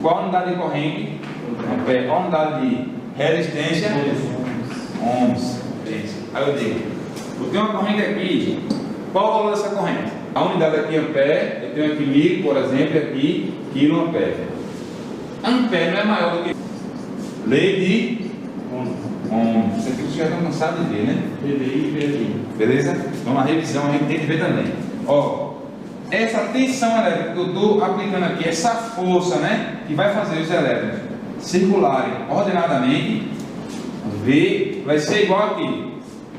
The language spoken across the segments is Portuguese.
Qual a unidade de corrente? Ampere. Qual a unidade de resistência? Ohms. Aí eu digo, eu tenho uma corrente aqui, qual o valor dessa corrente? A unidade aqui é ampere, eu tenho aqui mil, por exemplo, e aqui quiloampere. Ampere não é maior do que lei de Ohms. Isso aqui vocês já estão cansados de ver, né? Beleza? Então na revisão a gente tem que ver também. Ó, essa tensão elétrica que eu estou aplicando aqui, essa força, né, que vai fazer os elétrons circularem ordenadamente, V vai ser igual aqui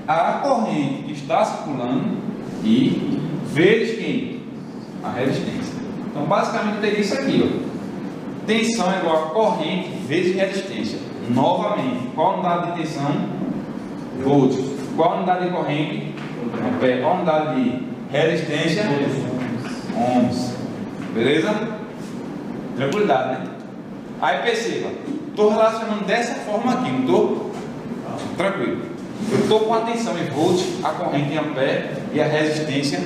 a corrente que está circulando e vezes quem? A resistência. Então basicamente eu teria isso aqui, ó. Tensão é igual a corrente vezes resistência. Novamente, qual a unidade de tensão? Volt. Qual a unidade de corrente? Ampere. Qual a unidade de resistência? Ohms. Beleza? Tranquilidade, né? Aí perceba, estou relacionando dessa forma aqui, não estou? Tranquilo. Eu estou com a tensão em volt, a corrente em ampere e a resistência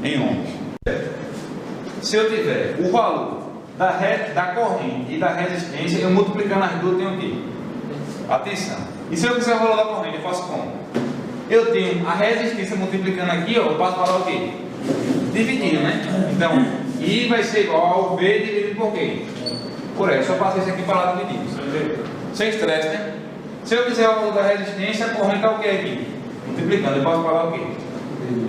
em ohms. Se eu tiver o valor da corrente e da resistência, eu multiplicando as duas, eu tenho o quê? A tensão. E se eu quiser o valor da corrente, eu faço como? Eu tenho a resistência multiplicando aqui, ó, eu passo para lá o quê? Dividindo, né? Então, I vai ser igual ao V dividido por quê? Por S. Só passei isso aqui para lá dividindo. Sem estresse, né? Se eu quiser o valor da resistência, a corrente é o que aqui? Multiplicando, eu passo para lá o quê?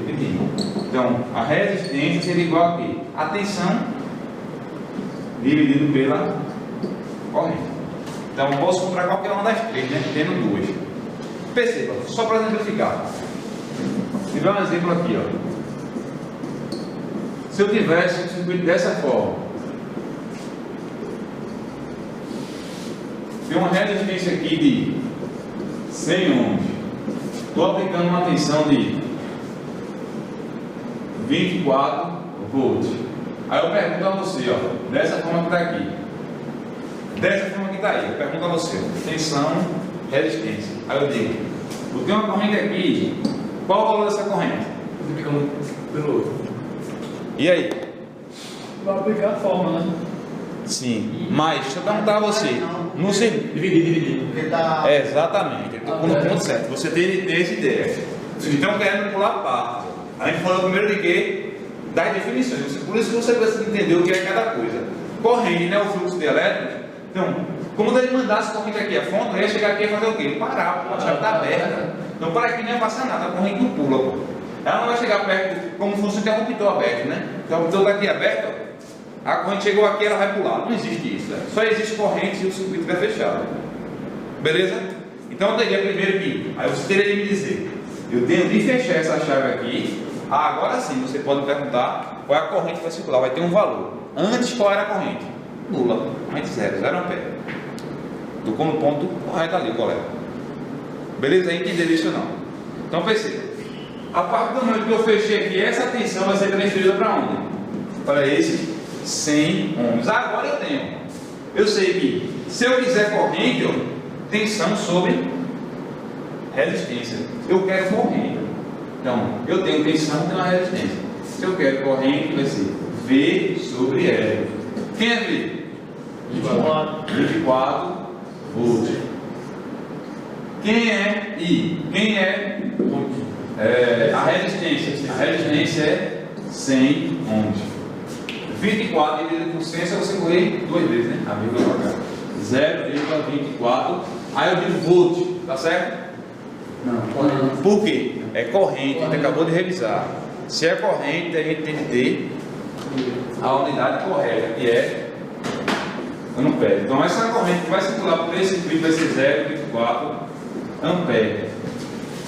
Dividindo. Então, a resistência seria igual a quê? A tensão dividido pela corrente. Então, eu posso comprar qualquer uma das três, né? Tendo duas. Perceba, só para exemplificar. Vou dar um exemplo aqui, ó. Se eu tivesse um circuito dessa forma, tem uma resistência aqui de 100 ohms, estou aplicando uma tensão de 24 volts. Aí eu pergunto a você, ó, dessa forma que está aqui, dessa forma que está aí, eu pergunto a você, tensão, resistência. Aí eu digo, eu tenho uma corrente aqui, qual o valor dessa corrente? Multiplicando pelo outro. E aí? Vai aplicar a forma, né? Sim, mas deixa eu perguntar a você. No circuito. Dividir. Exatamente, eu estou no ponto certo. Você tem essa ideia. Vocês estão querendo pular parte. A gente falou primeiro de quê? Das definições. Por isso que você precisa entender o que é cada coisa. Corrente, né? O fluxo de elétrons. Então, como ele mandasse a corrente aqui a fonte, eu ia chegar aqui e fazer o quê? Parar, porque a chave está aberta. Então, para aqui não ia passar nada, a corrente não pula, pô. Ela não vai chegar perto como se fosse um interruptor aberto, né? O interruptor está aqui aberto, ó. A corrente chegou aqui, ela vai pular. Não existe isso, né? Só existe corrente se o circuito estiver fechado. Beleza? Então eu teria primeiro que, aí você teria de me dizer, eu tenho de fechar essa chave aqui. Agora sim, você pode perguntar qual é a corrente que vai circular, vai ter um valor. Antes, qual era a corrente? Nula, corrente zero ampere. Tocou no ponto correto ali, colega. Beleza? Aí entender isso não. Então perceba. A partir do momento que eu fechei aqui, essa tensão vai ser transferida para onde? Para esse 100 ohms. Agora eu tenho. Eu sei que se eu quiser corrente, ó, tensão sobre resistência. Eu quero corrente. Então, eu tenho tensão e tenho uma resistência. Se eu quero corrente, vai ser V sobre L. Quem é V? 24 volts. Quem é I? Quem é a resistência? A resistência é 100 ohms. 24 dividido por 100, se você correr duas vezes, né? A vírgula para cá. 0,24. Aí eu digo volt, tá certo? Não. Por quê? É corrente, a gente acabou de revisar. Se é corrente, a gente tem que ter a unidade correta, que é ampere. Então essa corrente que vai circular por esse circuito vai ser 0,24 ampere.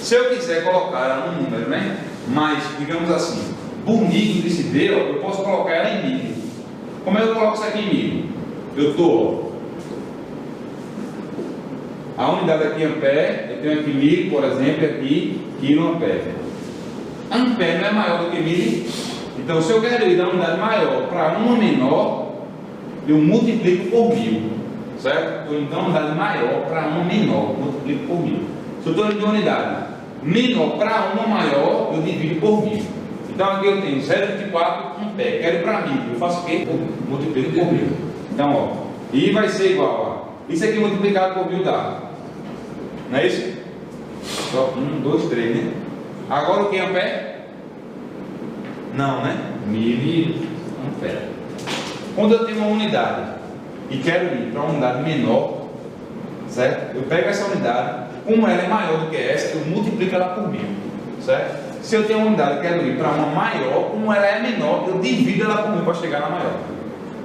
Se eu quiser colocar ela num número, né? Mas, digamos assim, bonito de se ver, ó, eu posso colocar ela em mil. Como é que eu coloco isso aqui em mil? Eu estou, a unidade aqui ampere, eu tenho aqui mil, por exemplo, aqui quiloampere. Ampere não é maior do que mil. Então, se eu quero ir da unidade maior para uma menor, eu multiplico por mil, certo? Então, da unidade maior para uma menor, multiplico por mil. Se eu estou indo de unidade menor para uma maior, eu divido por mil. Então aqui eu tenho 0,24 ampere, quero para 1000, eu faço o quê? Multiplico por 1000. Então, ó, I vai ser igual a isso aqui multiplicado por 1000 dá. Não é isso? Só 1, 2, 3, né? Agora o que é ampere? Não, né? Miliampere. Quando eu tenho uma unidade e quero ir para uma unidade menor, certo? Eu pego essa unidade, como ela é maior do que essa, eu multiplico ela por 1000, certo? Se eu tenho uma unidade e quero ir para uma maior, como ela é menor, eu divido ela por 1000 para chegar na maior.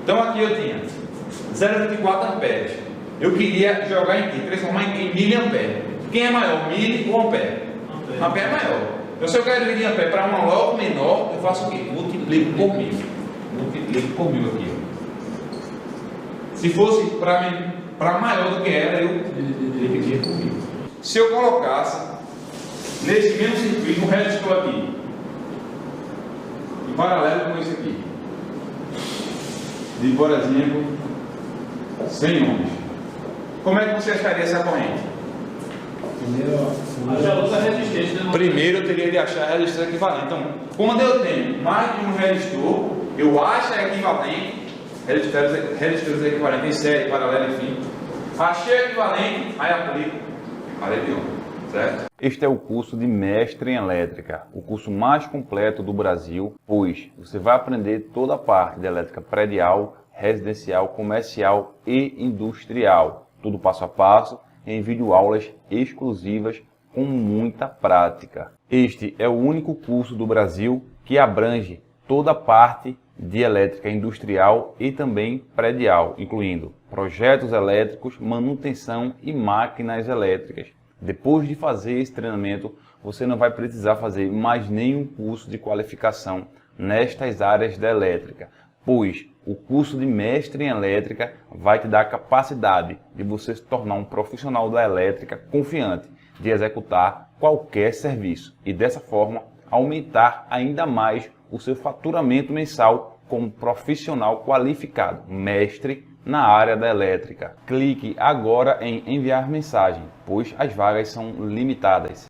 Então aqui eu tinha 0,24 amperes. Eu queria jogar em quê? Transformar em miliampere. Quem é maior, mili ou ampere? Ampere é maior. Então se eu quero ir em ampere para uma logo menor, eu faço o quê? Multiplico por 1000. Multiplico por 1000 aqui. Se fosse para maior do que ela, eu dividiria por 1000. Se eu colocasse nesse mesmo circuito um resistor aqui, em paralelo com esse aqui, de por exemplo 100 ohms, como é que você acharia essa corrente? Primeiro eu teria de achar a resistência equivalente. Então, quando eu tenho mais de um resistor, eu acho a equivalente, resistores equivalentes em série, paralelo, enfim. Achei a equivalente, aí aplico a lei de Ohm, certo? Este é o curso de Mestre em Elétrica, o curso mais completo do Brasil, pois você vai aprender toda a parte de elétrica predial, residencial, comercial e industrial. Tudo passo a passo, em videoaulas exclusivas com muita prática. Este é o único curso do Brasil que abrange toda a parte de elétrica industrial e também predial, incluindo projetos elétricos, manutenção e máquinas elétricas. Depois de fazer esse treinamento, você não vai precisar fazer mais nenhum curso de qualificação nestas áreas da elétrica, pois o curso de Mestre em Elétrica vai te dar a capacidade de você se tornar um profissional da elétrica confiante de executar qualquer serviço e dessa forma aumentar ainda mais o seu faturamento mensal como profissional qualificado, mestre na área da elétrica. Clique agora em enviar mensagem, pois as vagas são limitadas.